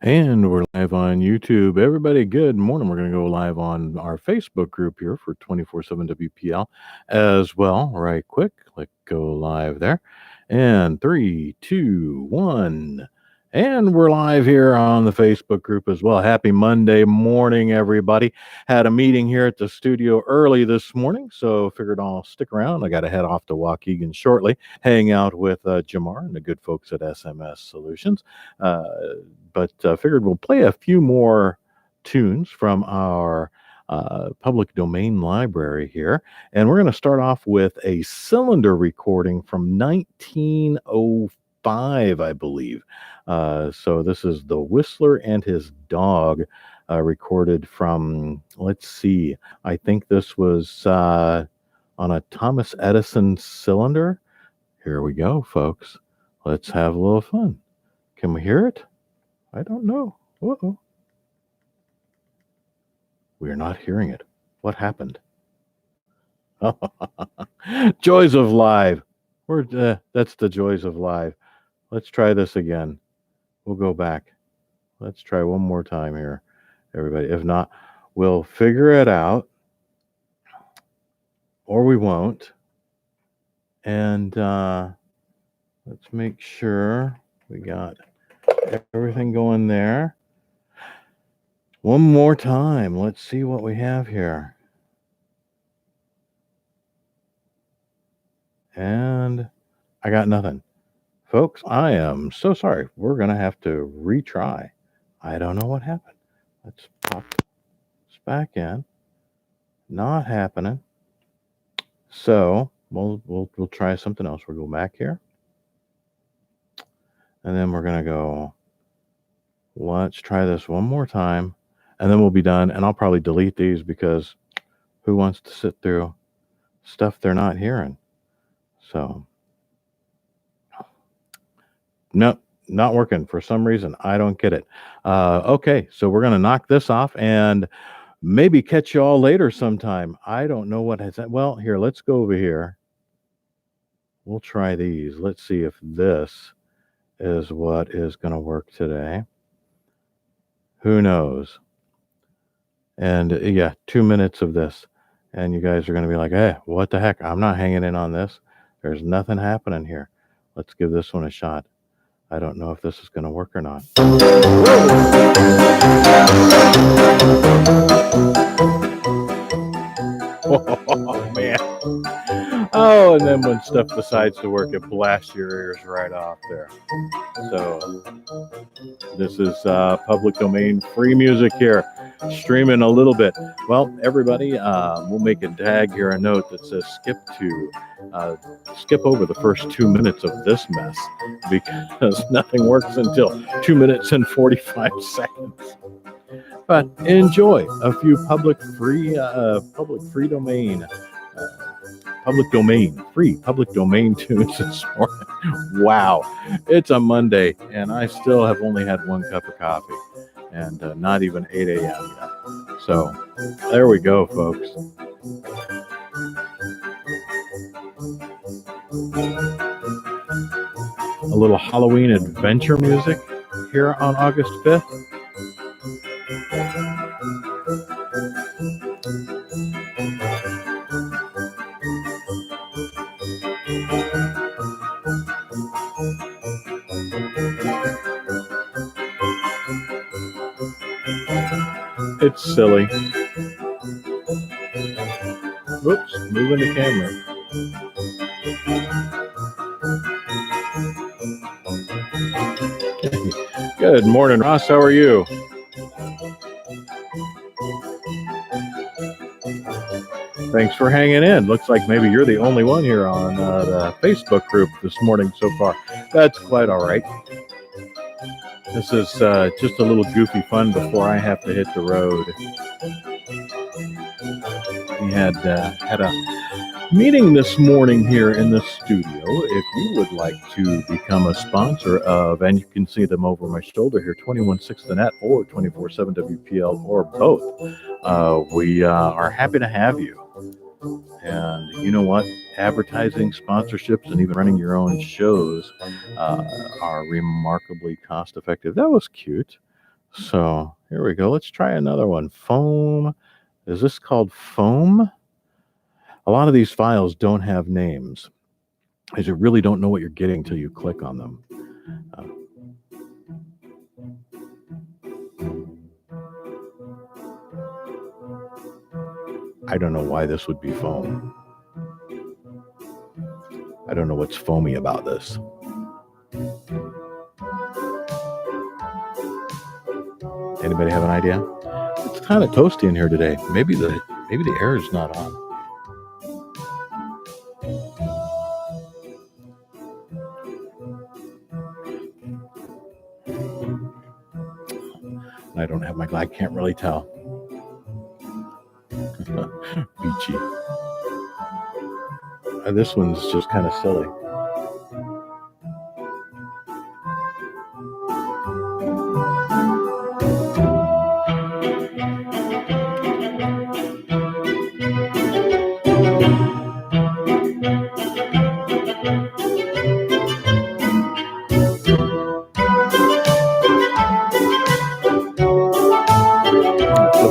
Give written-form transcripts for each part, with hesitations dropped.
And we're live on YouTube. Everybody, good morning. We're going to go live on our Facebook group here for 24/7 WPL as well. Right quick, click go live there. And 3, 2, 1. And we're live here on the Facebook group as well. Happy Monday morning, everybody. Had a meeting here at the studio early this morning, so figured I'll stick around. I got to head off to Waukegan shortly, hang out with Jamar and the good folks at SMS Solutions. Uh, but figured we'll play a few more tunes from our public domain library here. And we're going to start off with a cylinder recording from 1905, I believe. So this is The Whistler and His Dog, recorded from, let's see, I think this was on a Thomas Edison cylinder. Here we go, folks. Let's have a little fun. Can we hear it? I don't know. Uh-oh. We're not hearing it. What happened? Joys of live. That's the joys of live. Let's try this again. We'll go back. Let's try one more time here, everybody. If not, we'll figure it out, or we won't. And let's make sure we got everything going there. One more time. Let's see what we have here. And I got nothing. Folks, I am so sorry. We're going to have to retry. I don't know what happened. Let's pop this back in. Not happening. So we'll try something else. We'll go back here. And then we're going to go, let's try this one more time. And then we'll be done. And I'll probably delete these because who wants to sit through stuff they're not hearing? So, nope, not working for some reason. I don't get it. Okay, so we're going to knock this off and maybe catch you all later sometime. I don't know what has. Well, here, let's go over here. We'll try these. Let's see if this is what is going to work today. Who knows? And yeah, 2 minutes of this. And you guys are going to be like, hey, what the heck? I'm not hanging in on this. There's nothing happening here. Let's give this one a shot. I don't know if this is going to work or not. Oh, man. Oh, and then when stuff decides to work, it blasts your ears right off there. So this is public domain free music here, streaming a little bit. Well, everybody, we'll make a tag here, a note that says skip over the first 2 minutes of this mess because nothing works until 2 minutes and 45 seconds. But enjoy a few public free domain tunes this morning. Wow, it's a Monday, and I still have only had one cup of coffee, and not even 8 a.m. yet. So there we go, folks. A little Halloween adventure music here on August 5th. It's silly. Whoops, moving the camera. Good morning, Ross. How are you? Thanks for hanging in. Looks like maybe you're the only one here on the Facebook group this morning so far. That's quite all right. This is just a little goofy fun before I have to hit the road. We had a meeting this morning here in the studio. If you would like to become a sponsor of, and you can see them over my shoulder here, 216 The Net or 24/7 WPL or both, we are happy to have you. And you know what? Advertising, sponsorships, and even running your own shows are remarkably cost effective. That was cute. So here we go. Let's try another one. Foam. Is this called foam? A lot of these files don't have names, as you really don't know what you're getting until you click on them. I don't know why this would be foam. I don't know what's foamy about this. Anybody have an idea? It's kind of toasty in here today. Maybe the air is not on. I don't have my glass. I can't really tell. Beachy. This one's just kind of silly.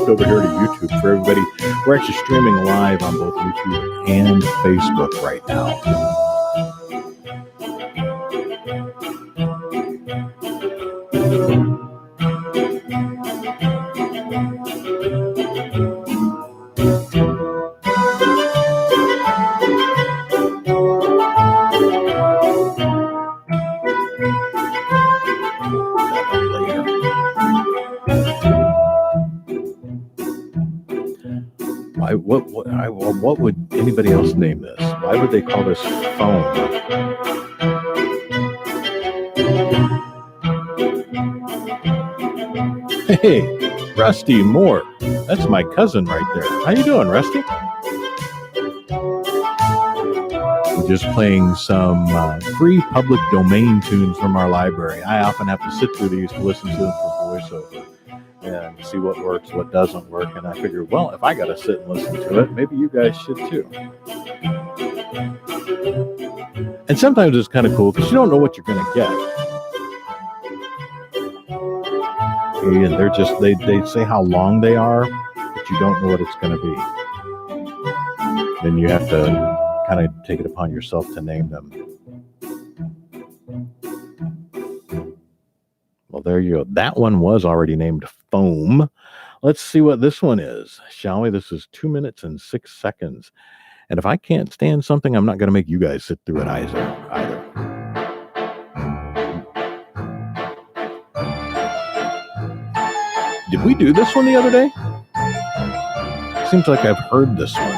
Over here to YouTube for everybody. We're actually streaming live on both YouTube and Facebook right now. What would anybody else name this? Why would they call this foam? Hey, Rusty Moore. That's my cousin right there. How you doing, Rusty? We're just playing some free public domain tunes from our library. I often have to sit through these to listen to them for voiceover and see what works, what doesn't work. And I figured, well, if I got to sit and listen to it, maybe you guys should too. And sometimes it's kind of cool because you don't know what you're going to get. And they're just, they say how long they are, but you don't know what it's going to be. Then you have to kind of take it upon yourself to name them. Well, there you go. That one was already named Foam. Let's see what this one is, shall we? This is 2 minutes and 6 seconds. And if I can't stand something, I'm not going to make you guys sit through it either. Did we do this one the other day? Seems like I've heard this one.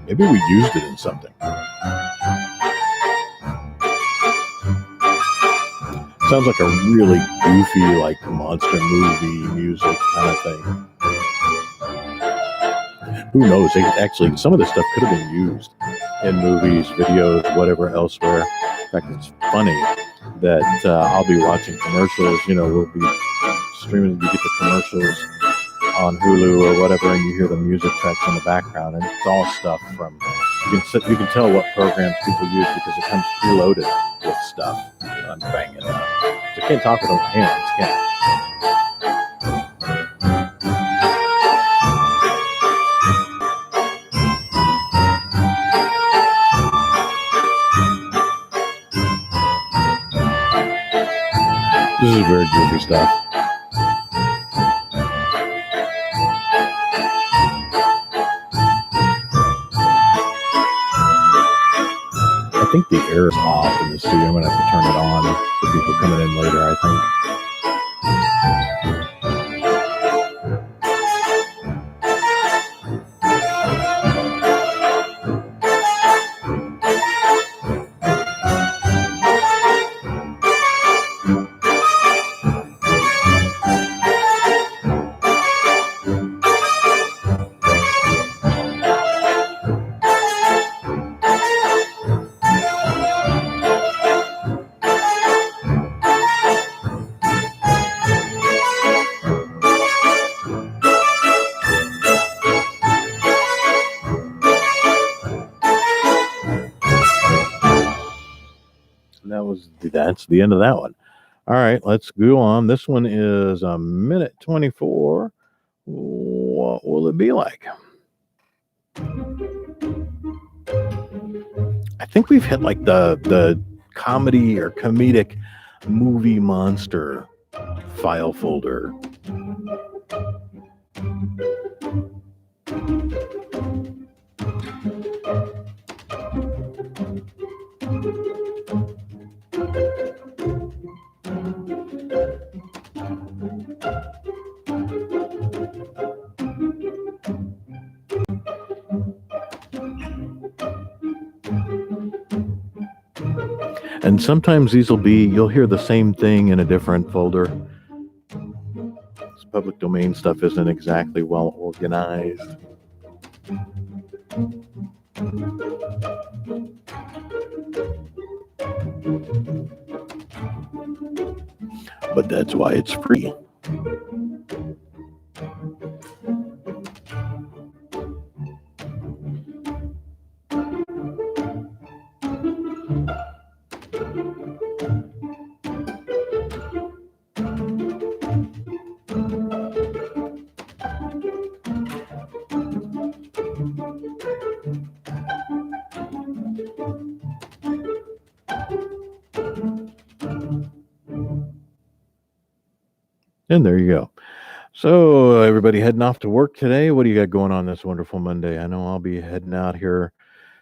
Maybe we used it in something. Sounds like a really goofy, like monster movie music kind of thing. Who knows? Actually, some of this stuff could have been used in movies, videos, whatever elsewhere. In fact, it's funny that I'll be watching commercials. You know, we'll be streaming, you get the commercials on Hulu or whatever, and you hear the music tracks in the background, and it's all stuff from. You can tell what programs people use because it comes preloaded with stuff. I'm banging it up. So I can't talk with my hands, can I? This is very goofy stuff. I think the air is off in the studio. I'm going to have to turn it on for people coming in later, I think. That's the end of that one. All right, let's go on. This one is a minute 24. What will it be like? I think we've hit like the comedy or comedic movie monster file folder. And sometimes these will be, you'll hear the same thing in a different folder. This public domain stuff isn't exactly well organized. But that's why it's free. And there you go. So, everybody heading off to work today. What do you got going on this wonderful Monday? I know I'll be heading out here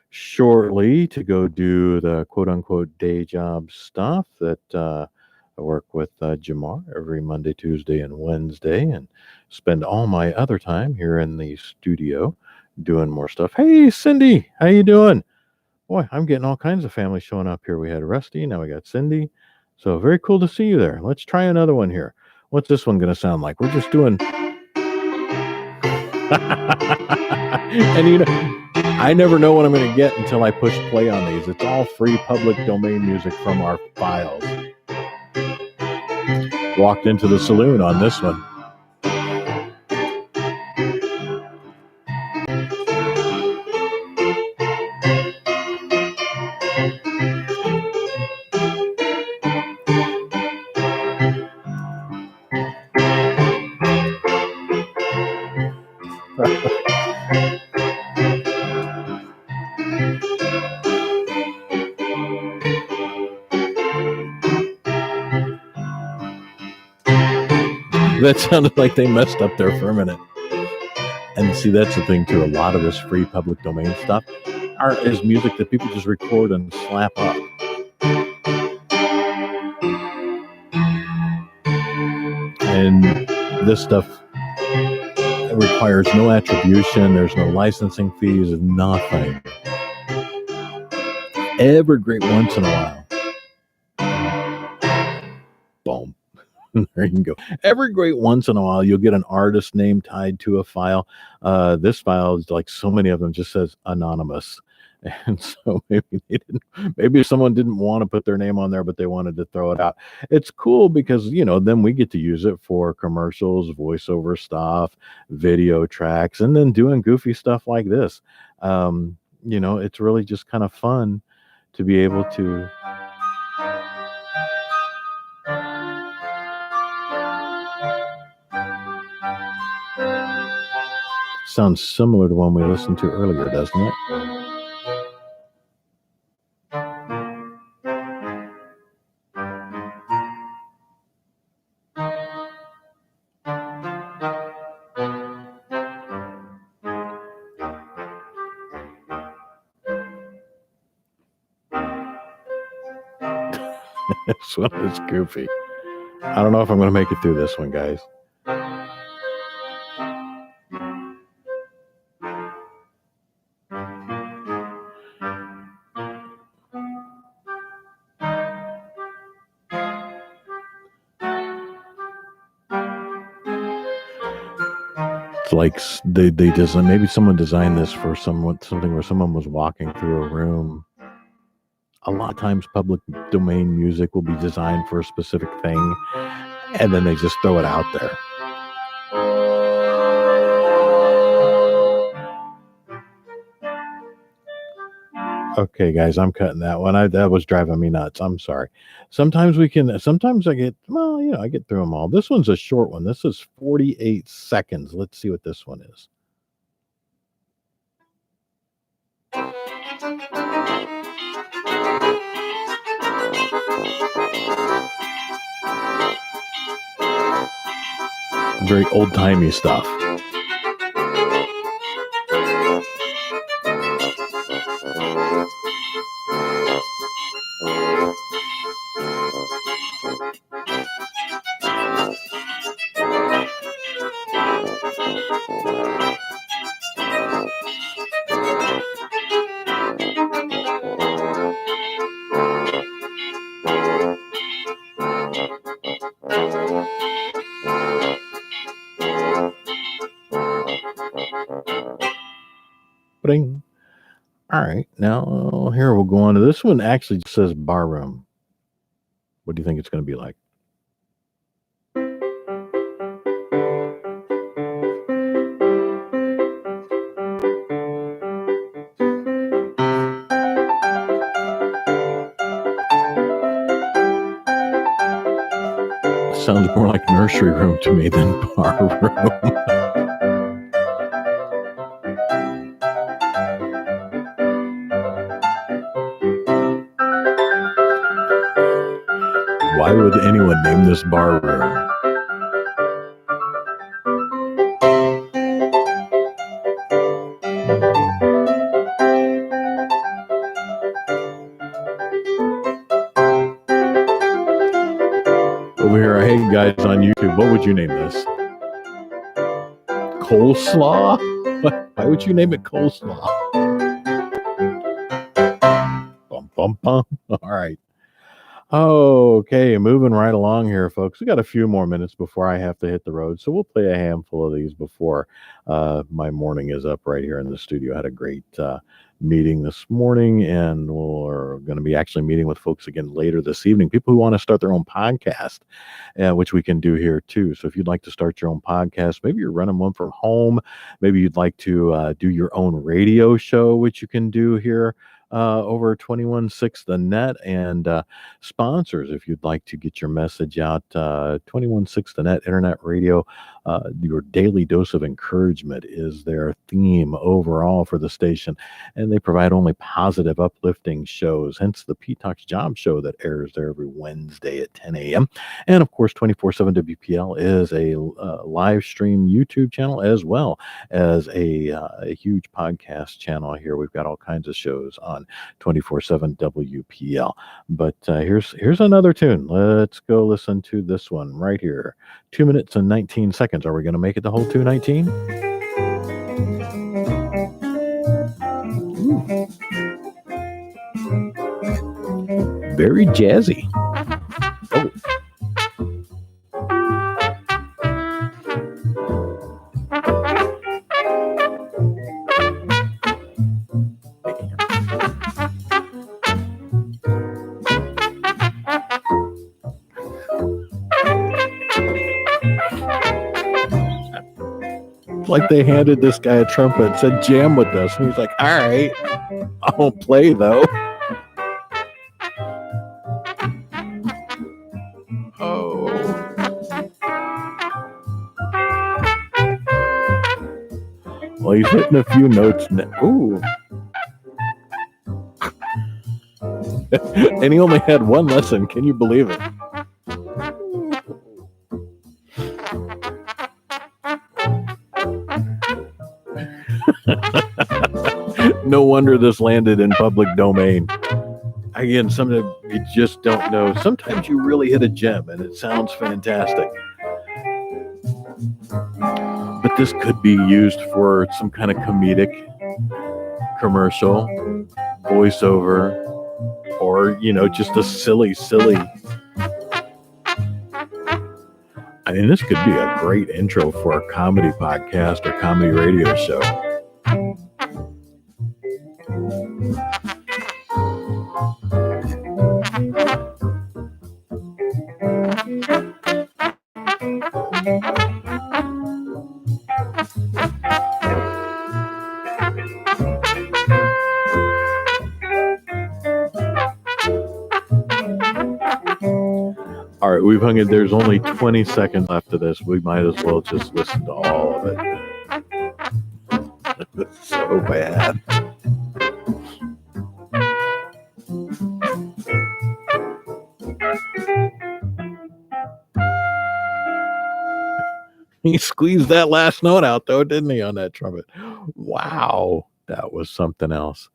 shortly to go do the quote unquote day job stuff that I work with Jamar every Monday, Tuesday, and Wednesday, and spend all my other time here in the studio doing more stuff. Hey, Cindy, how you doing? Boy, I'm getting all kinds of family showing up here. We had Rusty, now we got Cindy. So very cool to see you there. Let's try another one here. What's this one going to sound like? We're just doing. And I never know what I'm going to get until I push play on these. It's all free public domain music from our files. Walked into the saloon on this one. That sounded like they messed up there for a minute. And see, that's the thing too. A lot of this free public domain stuff is music that people just record and slap up. And this stuff requires no attribution. There's no licensing fees, nothing. Every great once in a while. Boom. There you go. Every great once in a while, you'll get an artist name tied to a file. This file is like so many of them just says anonymous. And so maybe someone didn't want to put their name on there, but they wanted to throw it out. It's cool because, then we get to use it for commercials, voiceover stuff, video tracks, and then doing goofy stuff like this. It's really just kind of fun to be able to. Sounds similar to one we listened to earlier, doesn't it? This one is goofy. I don't know if I'm going to make it through this one, guys. It's like they design. Maybe someone designed this for something where someone was walking through a room. A lot of times public domain music will be designed for a specific thing, and then they just throw it out there. Okay, guys, I'm cutting that one. That was driving me nuts. I'm sorry. Sometimes I get, well, I get through them all. This one's a short one. This is 48 seconds. Let's see what this one is. Very old-timey stuff. Bring. All right, now here we'll go on to this one. Actually just says bar room. What do you think it's going to be like? Sounds more like nursery room to me than bar room. Why would anyone name this bar room? Over here, hey guys on YouTube, what would you name this? Coleslaw? Why would you name it coleslaw? Bum, bum, bum. All right. Okay, moving right along here, folks. We got a few more minutes before I have to hit the road, so we'll play a handful of these before my morning is up right here in the studio. I had a great meeting this morning, and we're going to be actually meeting with folks again later this evening. People who want to start their own podcast, which we can do here too. So if you'd like to start your own podcast, maybe you're running one from home, maybe you'd like to do your own radio show, which you can do here over 216 The Net, and sponsors, if you'd like to get your message out. 216 The Net Internet Radio, your daily dose of encouragement is their theme overall for the station, and they provide only positive, uplifting shows, hence the Pete Talks Job Show that airs there every Wednesday at 10 a.m. And of course, 24/7 WPL is a live stream YouTube channel, as well as a huge podcast channel here. We've got all kinds of shows on 24/7 WPL. But here's another tune. Let's go listen to this one right here. 2 minutes and 19 seconds. Are we going to make it the whole 2:19? Very jazzy. Oh. Like they handed this guy a trumpet and said, jam with us. And he's like, all right, I won't play though. Oh. Well, he's hitting a few notes. Ooh. And he only had one lesson. Can you believe it? No wonder this landed in public domain. Again, something you just don't know. Sometimes you really hit a gem and it sounds fantastic. But this could be used for some kind of comedic commercial, voiceover, or, just a silly. I mean, this could be a great intro for a comedy podcast or comedy radio show. right, we've hung it. There's only 20 seconds left of this. We might as well just listen to all of it. It's so bad. He squeezed that last note out, though, didn't he, on that trumpet? Wow, that was something else.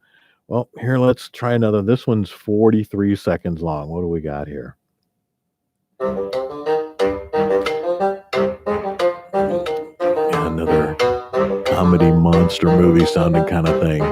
Well, here, let's try another. This one's 43 seconds long. What do we got here? Yeah, another comedy monster movie sounding kind of thing.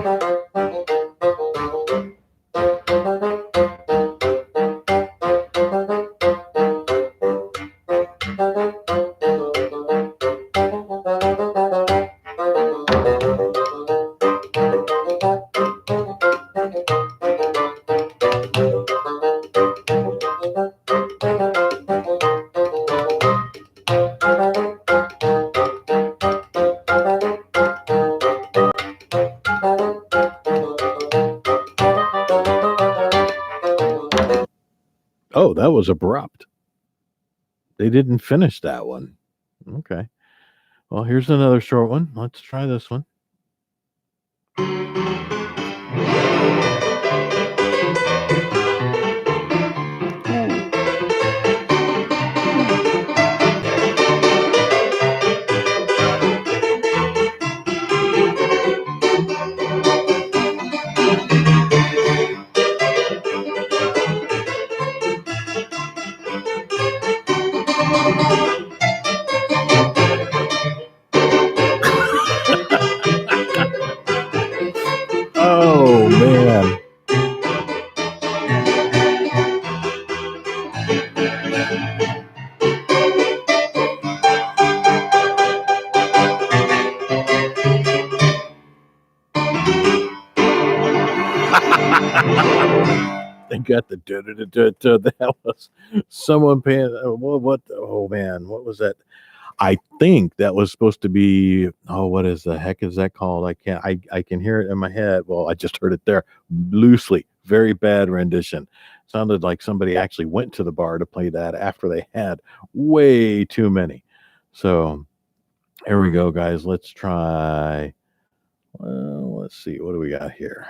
Oh, that was abrupt. They didn't finish that one. Okay. Well, here's another short one. Let's try this one. Oh, man. They got the that was someone paying. What? Oh man, what was that? I think that was supposed to be. Oh, what is the heck is that called? I can't. I can hear it in my head. Well, I just heard it there loosely. Very bad rendition. Sounded like somebody actually went to the bar to play that after they had way too many. So here we go, guys. Let's try. Well, let's see. What do we got here?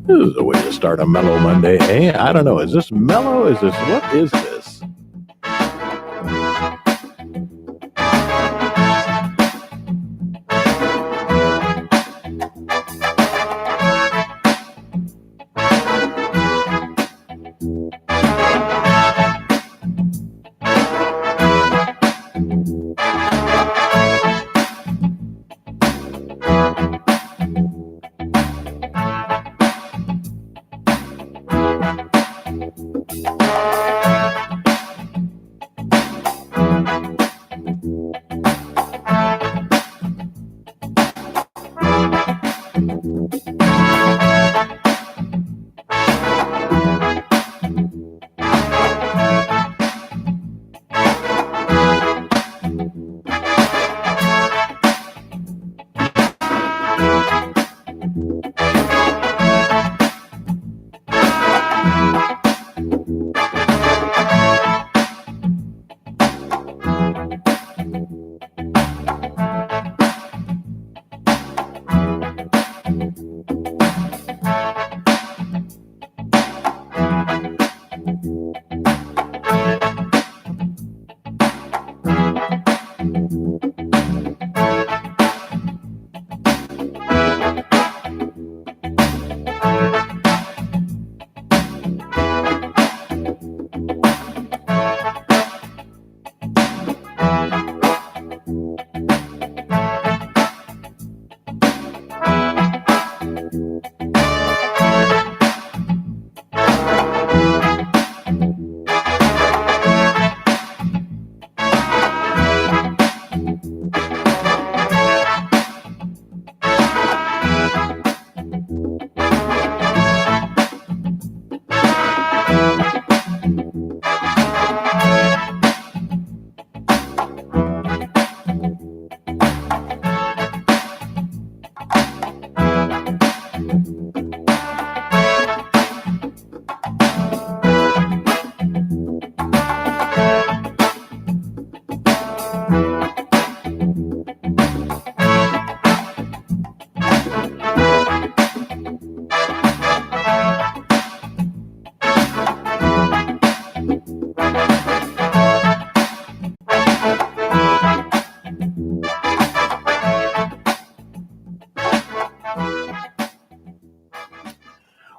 This is a way to start a mellow Monday. Hey, I don't know. Is this mellow? Is this what is this?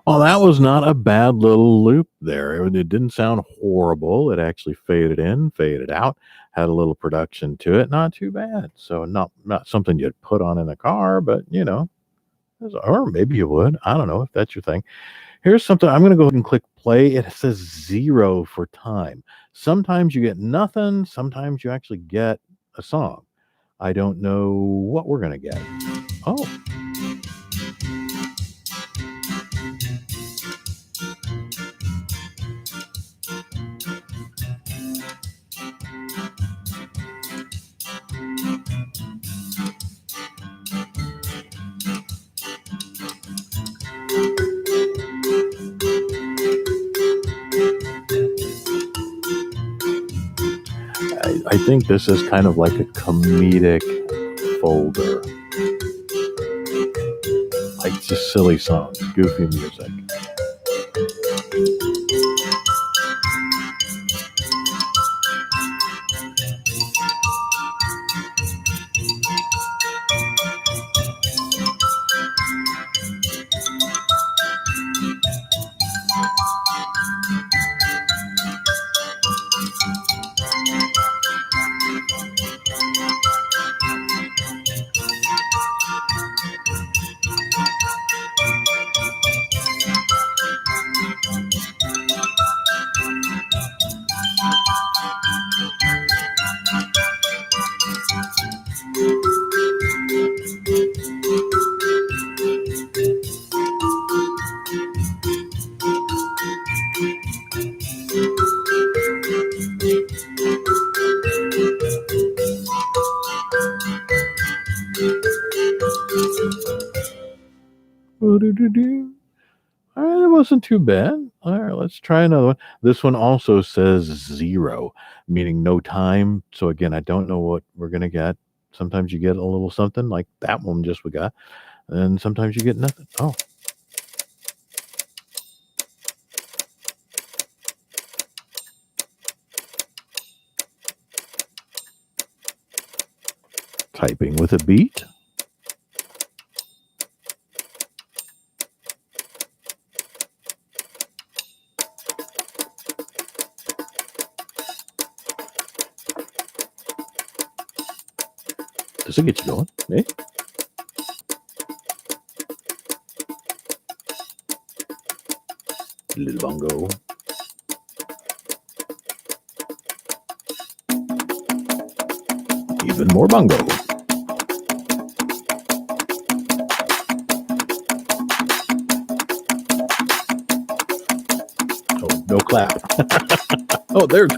Oh, that was not a bad little loop there. It didn't sound horrible. It actually faded in, faded out, had a little production to it. Not too bad. So not something you'd put on in a car, but or maybe you would. I don't know if that's your thing. Here's something. I'm going to go ahead and click play. It says 0 for time. Sometimes you get nothing. Sometimes you actually get a song. I don't know what we're going to get. Oh, I think this is kind of like a comedic folder. Like just silly songs, goofy music. All right, that wasn't too bad. All right, let's try another one. This one also says 0, meaning no time. So again, I don't know what we're gonna get. Sometimes you get a little something like that one just we got, and sometimes you get nothing. Oh, typing with a beat. Does it get you going? Eh? Little bongo. Even more bongo. Oh, no clap. Oh, there's.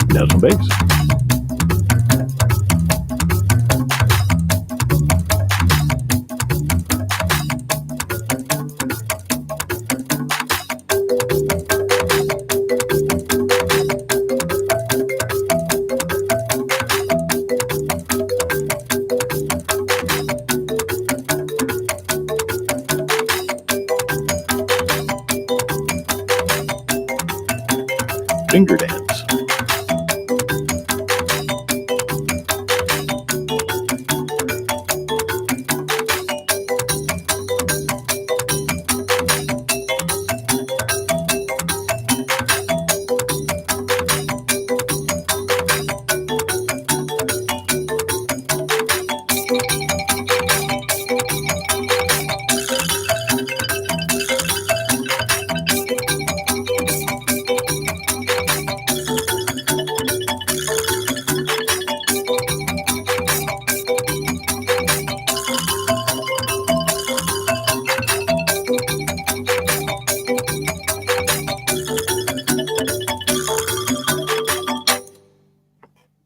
Now some bass. Finger dance.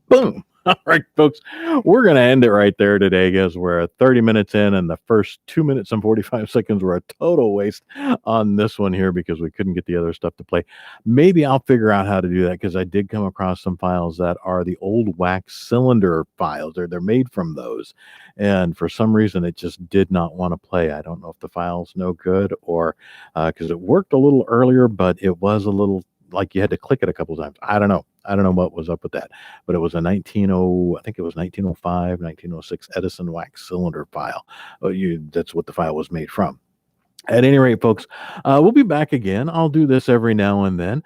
Boom. All right, folks, we're going to end it right there today, guys. We're 30 minutes in, and the first 2 minutes and 45 seconds were a total waste on this one here because we couldn't get the other stuff to play. Maybe I'll figure out how to do that because I did come across some files that are the old wax cylinder files. They're made from those. And for some reason, it just did not want to play. I don't know if the file's no good or because it worked a little earlier, but it was a little like you had to click it a couple times. I don't know. I don't know what was up with that, but it was a 190 I think it was 1905, 1906 Edison wax cylinder file. That's what the file was made from. At any rate, folks, we'll be back again. I'll do this every now and then,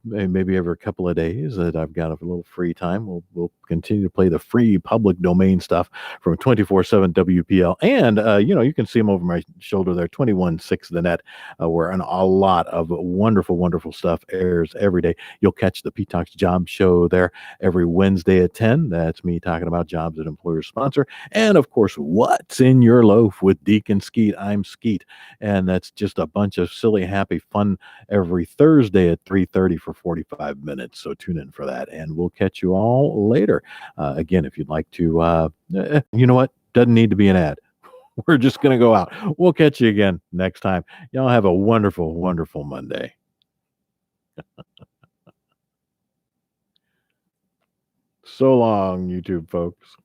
maybe every couple of days that I've got a little free time. We'll continue to play the free public domain stuff from 24/7 WPL, and you can see them over my shoulder there, 21/6 the net, where a lot of wonderful, wonderful stuff airs every day. You'll catch the P Talks Job Show there every Wednesday at 10. That's me talking about jobs that employers sponsor, and of course, what's in your loaf with Deacon Skeet. I'm Skeet. And that's just a bunch of silly, happy fun every Thursday at 3:30 for 45 minutes. So tune in for that, and we'll catch you all later. Again, if you'd like to, you know what? Doesn't need to be an ad. We're just going to go out. We'll catch you again next time. Y'all have a wonderful, wonderful Monday. So long, YouTube folks.